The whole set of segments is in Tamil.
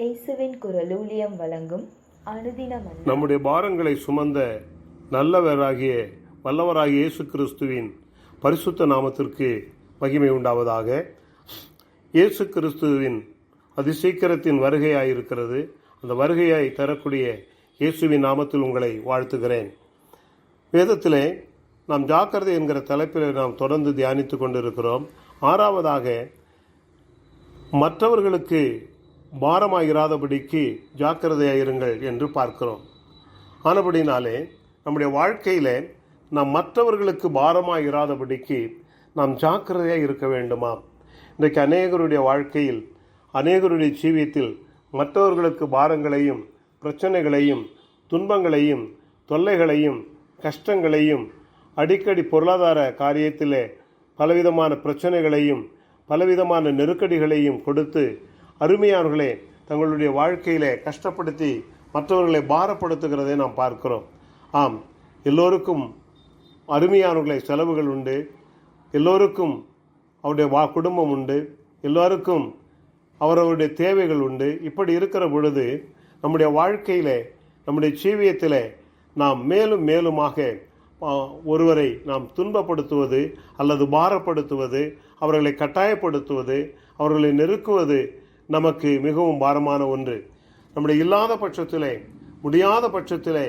இயேசுவின் குரல் ஊழியம் வழங்கும் அனுதின மன்னா. நம்முடைய பாரங்களை சுமந்த நல்லவராகிய வல்லவராகிய இயேசு கிறிஸ்துவின் பரிசுத்த நாமத்திற்கு மகிமை உண்டாவதாக. இயேசு கிறிஸ்துவின் அதிசீக்கிரத்தின் வருகையாயிருக்கிறது. அந்த வருகையாய் தரக்கூடிய இயேசுவின் நாமத்தில் உங்களை வாழ்த்துகிறேன். வேதத்திலே நாம் ஜாக்கிரதை என்கிற தலைப்பில் நாம் தொடர்ந்து தியானித்து கொண்டிருக்கிறோம். ஆறாவதாக, மற்றவர்களுக்கு பாரமாயிராதபடிக்கு ஜாக்கிரதையாயிருங்கள் என்று பார்க்கிறோம். ஆனபடினாலே நம்முடைய வாழ்க்கையில் நாம் மற்றவர்களுக்கு பாரமாயிராதபடிக்கு நாம் ஜாக்கிரதையாக இருக்க வேண்டுமா? இன்றைக்கு அநேகருடைய வாழ்க்கையில், அநேகருடைய ஜீவியத்தில் மற்றவர்களுக்கு பாரங்களையும் பிரச்சனைகளையும் துன்பங்களையும் தொல்லைகளையும் கஷ்டங்களையும் அடிக்கடி பொருளாதார காரியத்தில் பலவிதமான பிரச்சனைகளையும் பலவிதமான நெருக்கடிகளையும் கொடுத்து அருமையானவர்களே தங்களுடைய வாழ்க்கையில் கஷ்டப்படுத்தி மற்றவர்களை பாரப்படுத்துகிறதை நாம் பார்க்கிறோம். ஆம், எல்லோருக்கும் அருமையானவர்களை செலவுகள் உண்டு, எல்லோருக்கும் அவருடைய குடும்பம் உண்டு, எல்லோருக்கும் அவரவருடைய தேவைகள் உண்டு. இப்படி இருக்கிற பொழுது நம்முடைய வாழ்க்கையில் நம்முடைய ஜீவியத்தில் நாம் மேலும் மேலுமாக ஒருவரை நாம் துன்பப்படுத்துவது அல்லது பாரப்படுத்துவது, அவர்களை கட்டாயப்படுத்துவது, அவர்களை நெருக்குவது நமக்கு மிகவும் பாரமான ஒன்று. நம்முடைய இல்லாத பட்சத்திலே, முடியாத பட்சத்திலே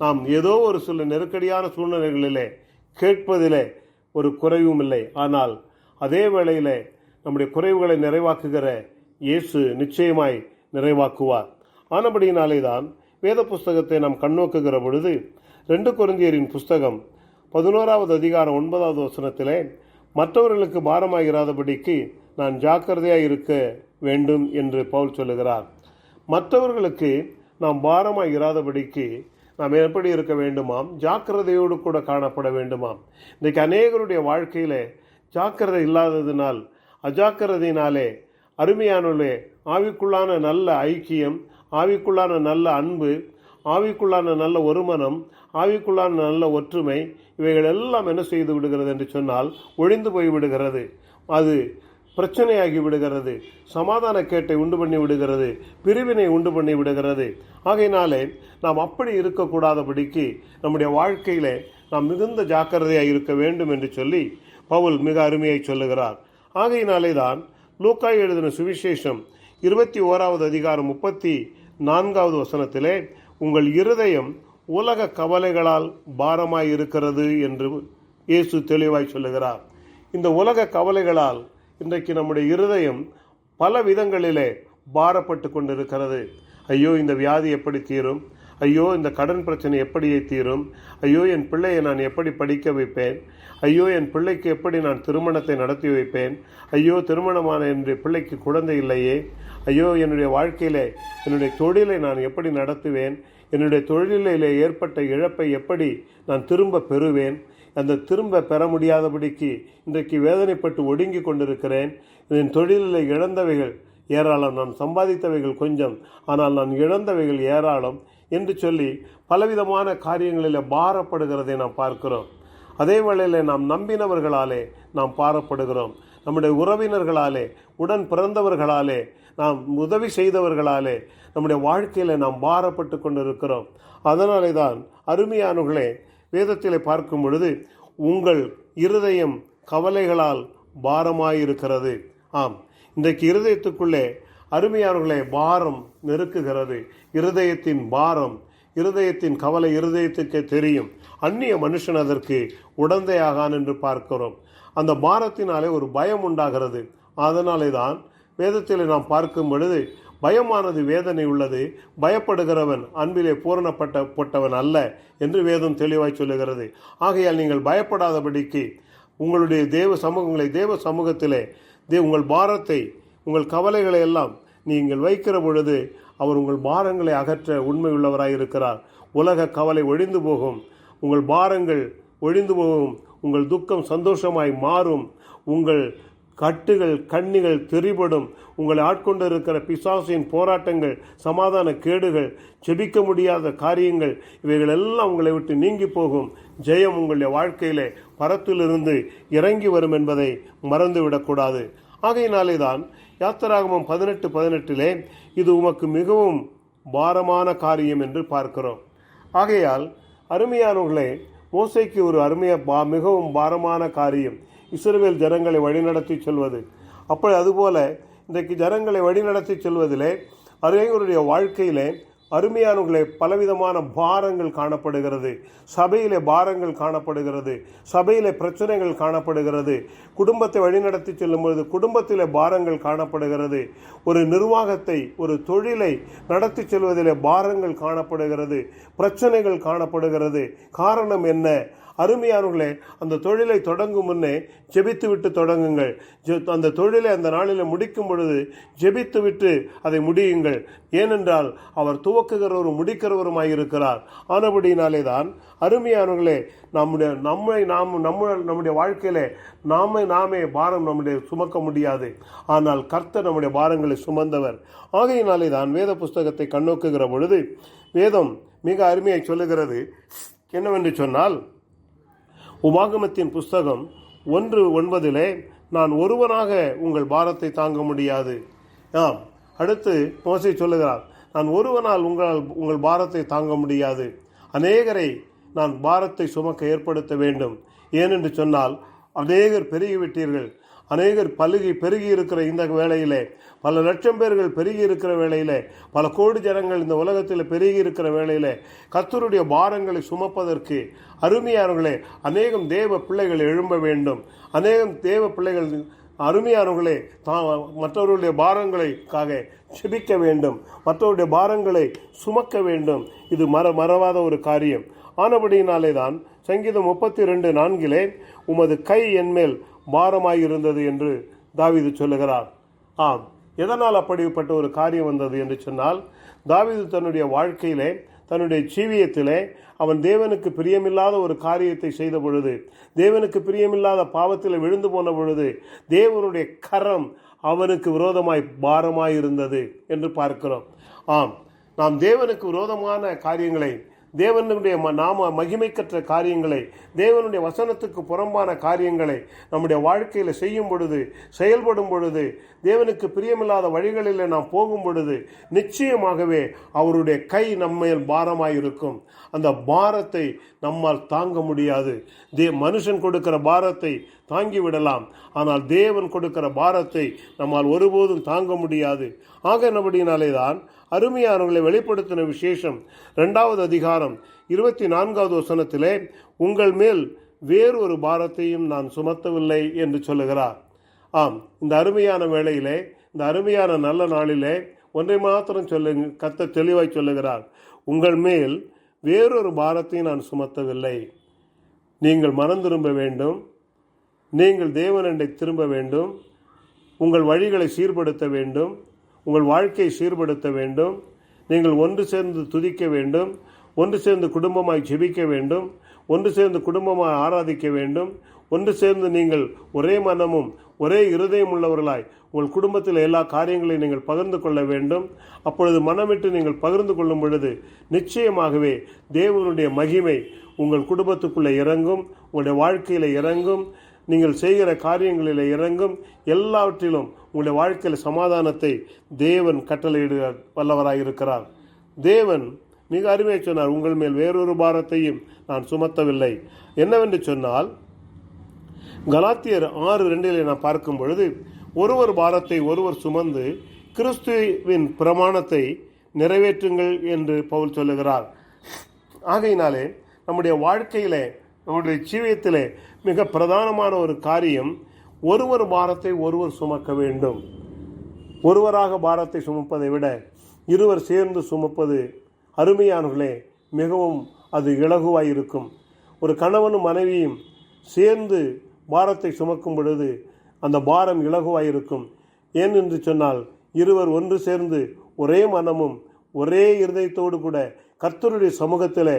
நாம் ஏதோ ஒரு சில நெருக்கடியான சூழ்நிலைகளிலே கேட்பதிலே ஒரு குறைவும் இல்லை. ஆனால் அதே வேளையில் நம்முடைய குறைவுகளை நிறைவாக்குகிற இயேசு நிச்சயமாய் நிறைவாக்குவார். ஆனபடியினாலே தான் வேத புஸ்தகத்தை நாம் கண்ணோக்குகிற பொழுது 2 கொரிந்தியரின் புஸ்தகம் 11வது அதிகாரம் 9வது வசனத்திலே, மற்றவர்களுக்கு பாரமாகிறாதபடிக்கு நான் ஜாக்கிரதையாக இருக்க வேண்டும் என்று பவுல் சொல்லுகிறார். மற்றவர்களுக்கு நாம் பாரமாகிறாதபடிக்கு நாம் எப்படி இருக்க வேண்டுமாம்? ஜாக்கிரதையோடு கூட காணப்பட வேண்டுமாம். இன்றைக்கு அநேகருடைய வாழ்க்கையில் ஜாக்கிரதை இல்லாததினால், அஜாக்கிரதையினாலே அருமையானே ஆவிக்குள்ளான நல்ல ஐக்கியம், ஆவிக்குள்ளான நல்ல அன்பு, ஆவிக்குள்ளான நல்ல ஒருமனம், ஆவிக்குள்ளான நல்ல ஒற்றுமை, இவைகள் எல்லாம் என்ன செய்து விடுகிறது என்று சொன்னால் ஒழிந்து போய் விடுகிறது. அது பிரச்சனையாகி விடுகிறது, சமாதான கேட்டை உண்டு பண்ணி விடுகிறது, பிரிவினை உண்டு பண்ணி விடுகிறது. ஆகையினாலே நாம் அப்படி இருக்கக்கூடாதபடிக்கு நம்முடைய வாழ்க்கையில் நாம் மிகுந்த ஜாக்கிரதையாக இருக்க வேண்டும் என்று சொல்லி பவுல் மிக அருமையை சொல்லுகிறார். ஆகையினாலே தான் லூக்கா எழுதின சுவிசேஷம் 21வது அதிகாரம் 34வது வசனத்திலே, உங்கள் இருதயம் உலக கவலைகளால் பாரமாய் இருக்கிறது என்று இயேசு தெளிவாய் சொல்லுகிறார். இந்த உலக கவலைகளால் இன்றைக்கு நம்முடைய இருதயம் பல விதங்களிலே பாரப்பட்டு கொண்டிருக்கிறது. ஐயோ, இந்த வியாதி எப்படி தீரும்? ஐயோ, இந்த கடன் பிரச்சனை எப்படியே தீரும்? ஐயோ, என் பிள்ளையை நான் எப்படி படிக்க வைப்பேன்? ஐயோ, என் பிள்ளைக்கு எப்படி நான் திருமணத்தை நடத்தி வைப்பேன்? ஐயோ, திருமணமான என்னுடைய பிள்ளைக்கு குழந்தை இல்லையே? ஐயோ, என்னுடைய வாழ்க்கையில் என்னுடைய தொழிலை நான் எப்படி நடத்துவேன்? என்னுடைய தொழிலில் ஏற்பட்ட இழப்பை எப்படி நான் திரும்ப பெறுவேன்? அந்த திரும்ப பெற முடியாதபடிக்கு இன்றைக்கு வேதனைப்பட்டு ஒடுங்கி கொண்டிருக்கிறேன். என் தொழிலில் இழந்தவைகள் ஏராளம், நான் சம்பாதித்தவைகள் கொஞ்சம், ஆனால் நான் இழந்தவைகள் ஏராளம் என்று சொல்லி பலவிதமான காரியங்களில் பாரப்படுகிறதை நாம் பார்க்கிறோம். அதே வேளையில் நாம் நம்பினவர்களாலே நாம் பாரப்படுகிறோம். நம்முடைய உறவினர்களாலே, உடன் பிறந்தவர்களாலே, நாம் உதவி செய்தவர்களாலே நம்முடைய வாழ்க்கையில் நாம் பாரப்பட்டு கொண்டிருக்கிறோம். அதனாலே தான் அருமையானவர்களே வேதத்திலே பார்க்கும் பொழுது உங்கள் இருதயம் கவலைகளால் பாரமாயிருக்கிறது. ஆம், இன்றைக்கு இருதயத்துக்குள்ளே அருமையானவர்களே பாரம் நெருக்குகிறது. இருதயத்தின் பாரம், இருதயத்தின் கவலை இருதயத்துக்கே தெரியும். அந்நிய மனுஷன் அதற்கு உடந்தையாகான் என்று பார்க்கிறோம். அந்த பாரத்தினாலே ஒரு பயம் உண்டாகிறது. அதனாலே தான் வேதத்தில் நாம் பார்க்கும் பொழுது பயமானது வேதனை உள்ளது, பயப்படுகிறவன் அன்பிலே பூரணப்பட்டவன் அல்ல என்று வேதம் தெளிவாய் சொல்லுகிறது. ஆகையால் நீங்கள் பயப்படாதபடிக்கு உங்களுடைய தேவ சமூகத்திலே உங்கள் பாரத்தை, உங்கள் கவலைகளை எல்லாம் நீங்கள் வைக்கிற பொழுது அவர் உங்கள் பாரங்களை அகற்ற உண்மை உள்ளவராயிருக்கிறார். உலக கவலை ஒழிந்து போகும், உங்கள் பாரங்கள் ஒழிந்து போகும், உங்கள் துக்கம் சந்தோஷமாய் மாறும், உங்கள் கட்டுகள் கண்ணிகள் தெரிபடும், உங்களை ஆட்கொண்டு இருக்கிற பிசாசின் போராட்டங்கள், சமாதான கேடுகள், செபிக்க முடியாத காரியங்கள், இவைகள் எல்லாம் உங்களை விட்டு நீங்கி போகும். ஜெயம் உங்களுடைய வாழ்க்கையிலே பரத்திலிருந்து இறங்கி வரும் என்பதை மறந்துவிடக்கூடாது. ஆகையினாலே தான் யாத்திராகமம் 18:18 இது உமக்கு மிகவும் பாரமான காரியம் என்று பார்க்கிறோம். ஆகையால் அருமையானவர்களே, மோசேக்கு ஒரு மிகவும் பாரமான காரியம் இஸ்ரவேல் ஜனங்களை வழிநடத்தி செல்வது. அதுபோல இன்றைக்கு ஜனங்களை வழிநடத்தி செல்வதிலே அநேகருடைய வாழ்க்கையிலே அருமையானவர்களே பலவிதமான பாரங்கள் காணப்படுகிறது. சபையிலே பாரங்கள் காணப்படுகிறது, சபையிலே பிரச்சனைகள் காணப்படுகிறது. குடும்பத்தை வழிநடத்தி செல்லும் பொழுது குடும்பத்திலே பாரங்கள் காணப்படுகிறது. ஒரு நிர்வாகத்தை, ஒரு தொழிலை நடத்தி செல்வதிலே பாரங்கள் காணப்படுகிறது, பிரச்சனைகள் காணப்படுகிறது. காரணம் என்ன? அருமையானவர்களே, அந்த தொழிலை தொடங்கும் முன்னே ஜெபித்து விட்டு தொடங்குங்கள். அந்த தொழிலை அந்த நாளில் முடிக்கும் பொழுது ஜெபித்து விட்டு அதை முடியுங்கள். ஏனென்றால் அவர் துவக்குகிறவரும் முடிக்கிறவருமாயிருக்கிறார். ஆனபடினாலே தான் அருமையானவர்களே, நம்முடைய வாழ்க்கையிலே நாமே பாரம் நம்முடைய சுமக்க முடியாது. ஆனால் கர்த்தர் நம்முடைய பாரங்களை சுமந்தவர். ஆகையினாலே தான் வேத புஸ்தகத்தை கண்ணோக்குகிற பொழுது வேதம் மிக அருமையை சொல்லுகிறது. என்னவென்று சொன்னால், உபாகமத்தின் புஸ்தகம் 1:9 நான் ஒருவனாக உங்கள் பாரத்தை தாங்க முடியாது. அடுத்து மோசே சொல்லுகிறார், நான் ஒருவனால் உங்கள் பாரத்தை தாங்க முடியாது. அநேகரை நான் பாரத்தை சுமக்க ஏற்படுத்த வேண்டும். ஏனென்று சொன்னால் அநேகர் பெருகிவிட்டீர்கள். அநேகர் பெருகி இருக்கிற இந்த வேளையிலே, பல லட்சம் பேர்கள் பெருகி இருக்கிற வேளையிலே, பல கோடி ஜனங்கள் இந்த உலகத்தில் பெருகி இருக்கிற வேளையிலே கர்த்தருடைய பாரங்களை சுமப்பதற்கு அருமையானவர்களே அநேகம் தேவ பிள்ளைகள் எழும்ப வேண்டும். அநேகம் தேவ பிள்ளைகள் அருமையானவர்களே மற்றவர்களுடைய பாரங்களுக்காக செபிக்க வேண்டும், மற்றவருடைய பாரங்களை சுமக்க வேண்டும். இது மறவாத ஒரு காரியம். ஆனபடியினாலே தான் சங்கீதம் 32:4 உமது கை என்மேல் பாரமாயிருந்தது என்று தாவீது சொல்லுகிறார். எதனால் அப்படிப்பட்ட ஒரு காரியம் வந்தது என்று சொன்னால், தாவீது தன்னுடைய வாழ்க்கையிலே, தன்னுடைய ஜீவியத்திலே அவன் தேவனுக்கு பிரியமில்லாத ஒரு காரியத்தை செய்த பொழுது, தேவனுக்கு பிரியமில்லாத பாவத்தில் விழுந்து போன பொழுது தேவனுடைய கரம் அவனுக்கு விரோதமாய் பாரமாயிருந்தது என்று பார்க்கிறோம். நாம் தேவனுக்கு விரோதமான காரியங்களை, தேவனுடைய நாம மகிமைக்கற்ற காரியங்களை, தேவனுடைய வசனத்துக்கு புறம்பான காரியங்களை நம்முடைய வாழ்க்கையில் செய்யும் பொழுது, செயல்படும் பொழுது, தேவனுக்கு பிரியமில்லாத வழிகளில் நாம் போகும் பொழுது நிச்சயமாகவே அவருடைய கை நம்மேல் பாரமாயிருக்கும். அந்த பாரத்தை நம்மால் தாங்க முடியாது. மனுஷன் கொடுக்கிற பாரத்தை தாங்கி விடலாம், ஆனால் தேவன் கொடுக்கிற பாரத்தை நம்மால் ஒருபோதும் தாங்க முடியாது. ஆகையினாலே தான் அருமையானவர்களை வெளிப்படுத்தின விசேஷம் 2வது அதிகாரம் 24வது வசனத்திலே உங்கள் மேல் வேறொரு பாரத்தையும் நான் சுமத்தவில்லை என்று சொல்லுகிறார். இந்த அருமையான வேளையிலே, இந்த அருமையான நல்ல நாளிலே ஒன்றை மாத்திரம் கர்த்தர் தெளிவாய் சொல்லுகிறார், உங்கள் மேல் வேறொரு பாரத்தையும் நான் சுமத்தவில்லை. நீங்கள் மனம் திரும்ப வேண்டும், நீங்கள் தேவனண்டை திரும்ப வேண்டும், உங்கள் வழிகளை சீர்படுத்த வேண்டும், உங்கள் வாழ்க்கையை சீர்படுத்த வேண்டும், நீங்கள் ஒன்று சேர்ந்து துதிக்க வேண்டும், ஒன்று சேர்ந்து குடும்பமாய் ஜெபிக்க வேண்டும், ஒன்று சேர்ந்து குடும்பமாய் ஆராதிக்க வேண்டும், ஒன்று சேர்ந்து நீங்கள் ஒரே மனமும் ஒரே இருதயம் உள்ளவர்களாய் உங்கள் குடும்பத்தில் எல்லா காரியங்களையும் நீங்கள் பகிர்ந்து கொள்ள வேண்டும். அப்பொழுது மனமிட்டு நீங்கள் பகிர்ந்து கொள்ளும் பொழுது நிச்சயமாகவே தேவனுடைய மகிமை உங்கள் குடும்பத்துக்குள்ளே இறங்கும், உங்களுடைய வாழ்க்கையில் இறங்கும், நீங்கள் செய்கிற காரியங்களில் இறங்கும். எல்லாவற்றிலும் உங்களுடைய வாழ்க்கையில் சமாதானத்தை தேவன் கட்டளையிட வல்லவராயிருக்கிறார். தேவன் மிக அருமையாக சொன்னார், உங்கள் மேல் வேறொரு பாரத்தையும் நான் சுமத்தவில்லை. என்னவென்று சொன்னால், கலாத்தியர் 6:2 நான் பார்க்கும் பொழுது ஒருவர் பாரத்தை ஒருவர் சுமந்து கிறிஸ்துவின் பிரமாணத்தை நிறைவேற்றுங்கள் என்று பவுல் சொல்லுகிறார். ஆகையினாலே நம்முடைய வாழ்க்கையிலே, நம்முடைய ஜீவியத்திலே மிக பிரதானமான ஒரு காரியம், ஒருவர் பாரத்தை ஒருவர் சுமக்க வேண்டும். ஒருவராக பாரத்தை சுமப்பதை விட இருவர் சேர்ந்து சுமப்பது அருமையானவர்களே மிகவும் அது இலகுவாயிருக்கும். ஒரு கணவனும் மனைவியும் சேர்ந்து பாரத்தை சுமக்கும் பொழுது அந்த பாரம் இலகுவாயிருக்கும். ஏன் என்று சொன்னால், இருவர் ஒன்று சேர்ந்து ஒரே மனமும் ஒரே இருதயத்தோடு கூட கர்த்தருடைய சமூகத்திலே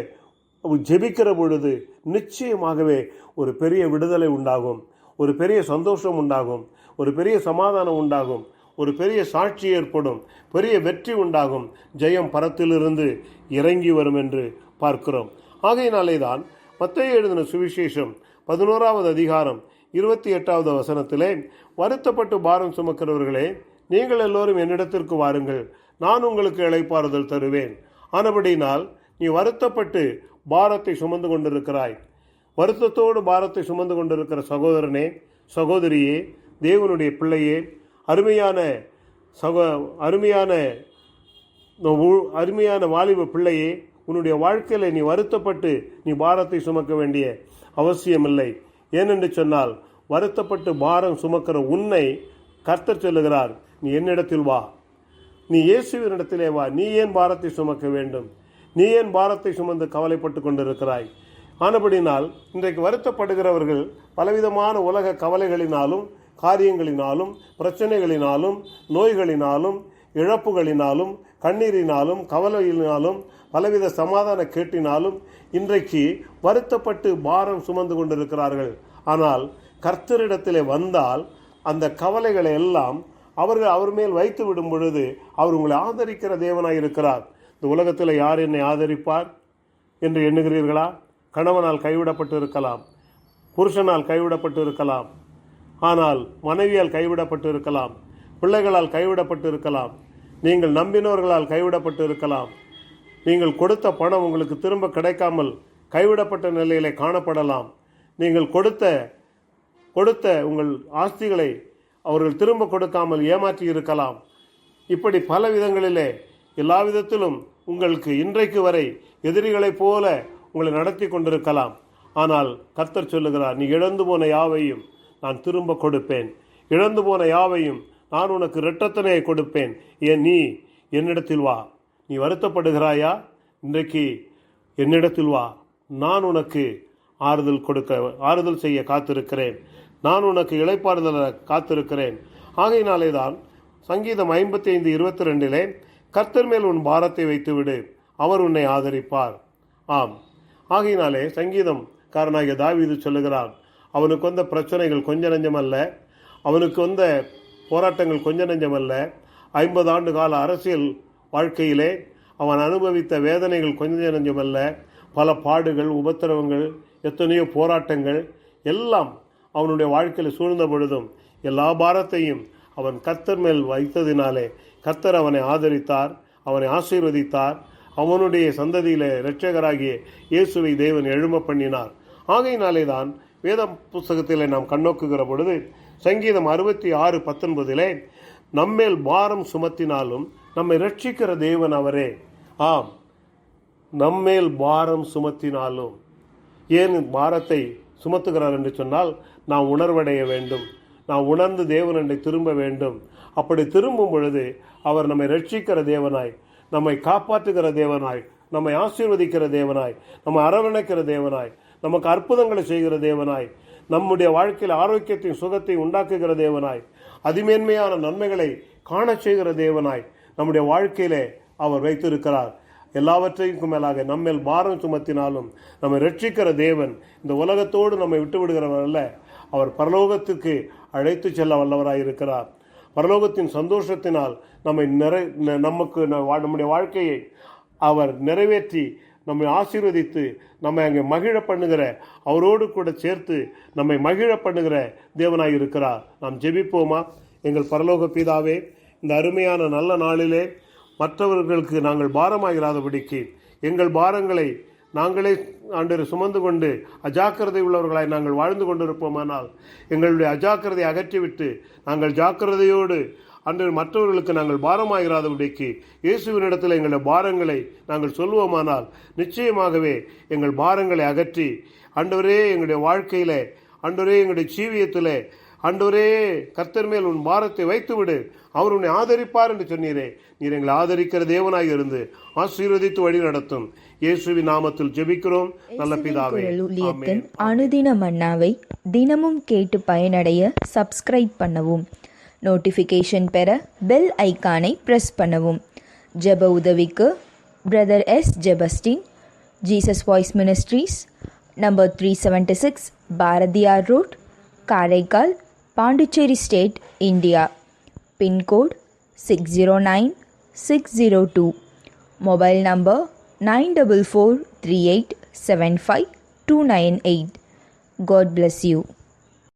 ஜெபிக்கிற பொழுது நிச்சயமாகவே ஒரு பெரிய விடுதலை உண்டாகும், ஒரு பெரிய சந்தோஷம் உண்டாகும், ஒரு பெரிய சமாதானம் உண்டாகும், ஒரு பெரிய சாட்சி ஏற்படும், பெரிய வெற்றி உண்டாகும், ஜெயம் பரத்திலிருந்து இறங்கி வரும் என்று பார்க்கிறோம். ஆகையினாலே தான் மத்தேயு எழுதின சுவிசேஷம் 11வது அதிகாரம் 28வது வசனத்திலே, வருத்தப்பட்டு பாரம் சுமக்கிறவர்களே நீங்கள் எல்லோரும் என்னிடத்திற்கு வாருங்கள், நான் உங்களுக்கு இளைப்பாறுதல் தருவேன். ஆனபடினால் நீ வருத்தப்பட்டு பாரத்தை சுமந்து கொண்டிருக்கிறாய். வருத்தத்தோடு பாரத்தை சுமந்து கொண்டிருக்கிற சகோதரனே, சகோதரியே, தேவனுடைய பிள்ளையே, அருமையான வாலிப பிள்ளையே, உன்னுடைய வாழ்க்கையில் நீ வருத்தப்பட்டு நீ பாரத்தை சுமக்க வேண்டிய அவசியமில்லை. ஏனென்று சொன்னால், வருத்தப்பட்டு பாரம் சுமக்கிற உன்னை கர்த்தர் சொல்லுகிறார், நீ என்னிடத்தில் வா, நீ இயேசுவினிடத்திலே வா. நீ ஏன் பாரத்தை சுமக்க வேண்டும்? நீ ஏன் பாரத்தை சுமந்து கவலைப்பட்டு கொண்டிருக்கிறாய்? ஆனபடினால் இன்றைக்கு வருத்தப்படுகிறவர்கள் பலவிதமான உலக கவலைகளினாலும், காரியங்களினாலும், பிரச்சனைகளினாலும், நோய்களினாலும், இழப்புகளினாலும், கண்ணீரினாலும், கவலையினாலும், பலவித சமாதான கேட்டினாலும் இன்றைக்கு வருத்தப்பட்டு பாரம் சுமந்து கொண்டிருக்கிறார்கள். ஆனால் கர்த்தரிடத்திலே வந்தால் அந்த கவலைகளை எல்லாம் அவர் மேல் வைத்து விடும் பொழுது அவர் உங்களை ஆதரிக்கிற தேவனாய் இருக்கிறார். இந்த உலகத்தில் யார் என்னை ஆதரிப்பார் என்று எண்ணுகிறீர்களா? கணவனால் கைவிடப்பட்டு இருக்கலாம், புருஷனால் கைவிடப்பட்டு இருக்கலாம், ஆனால் மனைவியால் கைவிடப்பட்டு இருக்கலாம், பிள்ளைகளால் கைவிடப்பட்டு இருக்கலாம், நீங்கள் நம்பினவர்களால் கைவிடப்பட்டு இருக்கலாம், நீங்கள் கொடுத்த பணம் உங்களுக்கு திரும்ப கிடைக்காமல் கைவிடப்பட்ட நிலையிலே காணப்படலாம், நீங்கள் கொடுத்த உங்கள் ஆஸ்திகளை அவர்கள் திரும்ப கொடுக்காமல் ஏமாற்றி இருக்கலாம். இப்படி பல விதங்களிலே, எல்லா விதத்திலும் உங்களுக்கு இன்றைக்கு வரை எதிரிகளைப் போல உங்களை நடத்தி கொண்டிருக்கலாம். ஆனால் கர்த்தர் சொல்லுகிறார், நீ இழந்து போன யாவையும் நான் திரும்ப கொடுப்பேன், இழந்து போன யாவையும் நான் உனக்கு இரட்டத்தனையை கொடுப்பேன். ஏன் நீ என்னிடத்தில் வா. நீ வருத்தப்படுகிறாயா? இன்றைக்கு என்னிடத்தில் வா. நான் உனக்கு ஆறுதல் செய்ய காத்திருக்கிறேன். நான் உனக்கு இளைப்பாறுதல் காத்திருக்கிறேன். ஆகையினாலே தான் சங்கீதம் 55:22 கர்த்தர் மேல் உன் பாரத்தை வைத்துவிடு, அவர் உன்னை ஆதரிப்பார். ஆம், ஆகையினாலே சங்கீதக்காரனாகிய தாவீது சொல்லுகிறான், அவனுக்கு வந்த பிரச்சனைகள் கொஞ்ச நஞ்சமல்ல, அவனுக்கு வந்த போராட்டங்கள் கொஞ்ச நஞ்சமல்ல. 50 ஆண்டு கால அரசியல் வாழ்க்கையிலே அவன் அனுபவித்த வேதனைகள் கொஞ்ச நஞ்சமல்ல. பல பாடுகள், உபத்திரவங்கள், எத்தனையோ போராட்டங்கள் எல்லாம் அவனுடைய வாழ்க்கையில் சூழ்ந்த பொழுதும் எல்லா பாரத்தையும் அவன் கர்த்தர் மேல் வைத்ததினாலே கர்த்தர் அவனை ஆதரித்தார், அவனை ஆசீர்வதித்தார். அவனுடைய சந்ததியிலே இரட்சகராகிய இயேசுவை தேவன் எழும்ப பண்ணினார். ஆகையினாலே தான் வேத புஸ்தகத்திலே நாம் கண்ணோக்குகிற பொழுது சங்கீதம் 66:19 நம்மேல் பாரம் சுமத்தினாலும் நம்மை ரட்சிக்கிற தேவன் அவரே. ஆம், நம்மேல் பாரம் சுமத்தினாலும். ஏன் பாரத்தை சுமத்துகிறார் என்று சொன்னால், நாம் உணர்வடைய வேண்டும், நாம் உணர்ந்து தேவனண்டை திரும்ப வேண்டும். அப்படி திரும்பும் பொழுது அவர் நம்மை ரட்சிக்கிற தேவனாய், நம்மை காப்பாற்றுகிற தேவனாய், நம்மை ஆசீர்வதிக்கிற தேவனாய், நம்மை அரவணைக்கிற தேவனாய், நமக்கு அற்புதங்களை செய்கிற தேவனாய், நம்முடைய வாழ்க்கையில் ஆரோக்கியத்தையும் சுகத்தையும் உண்டாக்குகிற தேவனாய், அதிமேன்மையான நன்மைகளை காண செய்கிற தேவனாய் நம்முடைய வாழ்க்கையிலே அவர் வைத்திருக்கிறார். எல்லாவற்றையும் மேலாக நம்மேல் பாரம் சுமத்தினாலும் நம்மை ரட்சிக்கிற தேவன் இந்த உலகத்தோடு நம்மை விட்டு விடுகிறவர் அல்ல. அவர் பரலோகத்துக்கு அழைத்து செல்ல வல்லவராயிருக்கிறார். பரலோகத்தின் சந்தோஷத்தினால் நம்முடைய வாழ்க்கையை அவர் நிறைவேற்றி நம்மை ஆசீர்வதித்து நம்மை அங்கே மகிழ பண்ணுகிற, அவரோடு கூட சேர்த்து நம்மை மகிழ பண்ணுகிற தேவனாய் இருக்கிறார். நாம் ஜெபிப்போமா? எங்கள் பரலோக பிதாவே, இந்த அருமையான நல்ல நாளிலே மற்றவர்களுக்கு நாங்கள் பாரமாகிறாதபடிக்கு எங்கள் பாரங்களை நாங்களே சுமந்து கொண்டு அஜாக்கிரதை உள்ளவர்களாய் நாங்கள் வாழ்ந்து கொண்டிருப்போமானால் எங்களுடைய அஜாக்கிரதையை அகற்றிவிட்டு நாங்கள் ஜாக்கிரதையோடு மற்றவர்களுக்கு நாங்கள் பாரமாகிறாதபடிக்கு இயேசுவினிடத்தில் எங்களுடைய பாரங்களை நாங்கள் சொல்லுவோமானால் நிச்சயமாகவே எங்கள் பாரங்களை அகற்றி, ஆண்டவரே எங்களுடைய வாழ்க்கையிலே, ஆண்டவரே எங்களுடைய ஜீவியத்திலே, ஆண்டவரே கர்த்தர் மேல் உன் பாரத்தை வைத்துவிடு, அவர் உன்னை ஆதரிப்பார் என்று சொன்னீரே. நீர் எங்களை ஆதரிக்கிற தேவனாய் இருந்து ஆசீர்வதித்து வழி நடத்தும். இயேசுவின் நாமத்தில் ஜெபிக்கிறோம் நல்ல பிதாவே. ஆமென். அனுதின மன்னாவை தினமும் கேட்டு பயனடைய சப்ஸ்கிரைப் பண்ணவும், நோட்டிஃபிகேஷன் பெற பெல் ஐக்கானை பிரஸ் பண்ணவும். ஜெப உதவிக்கு brother S. Jebastin, Jesus voice ministries, number 376 Bharathiyar road, Karaikal, Pondicherry state, India. Pincode 609602. Mobile number 9443875298. God bless you.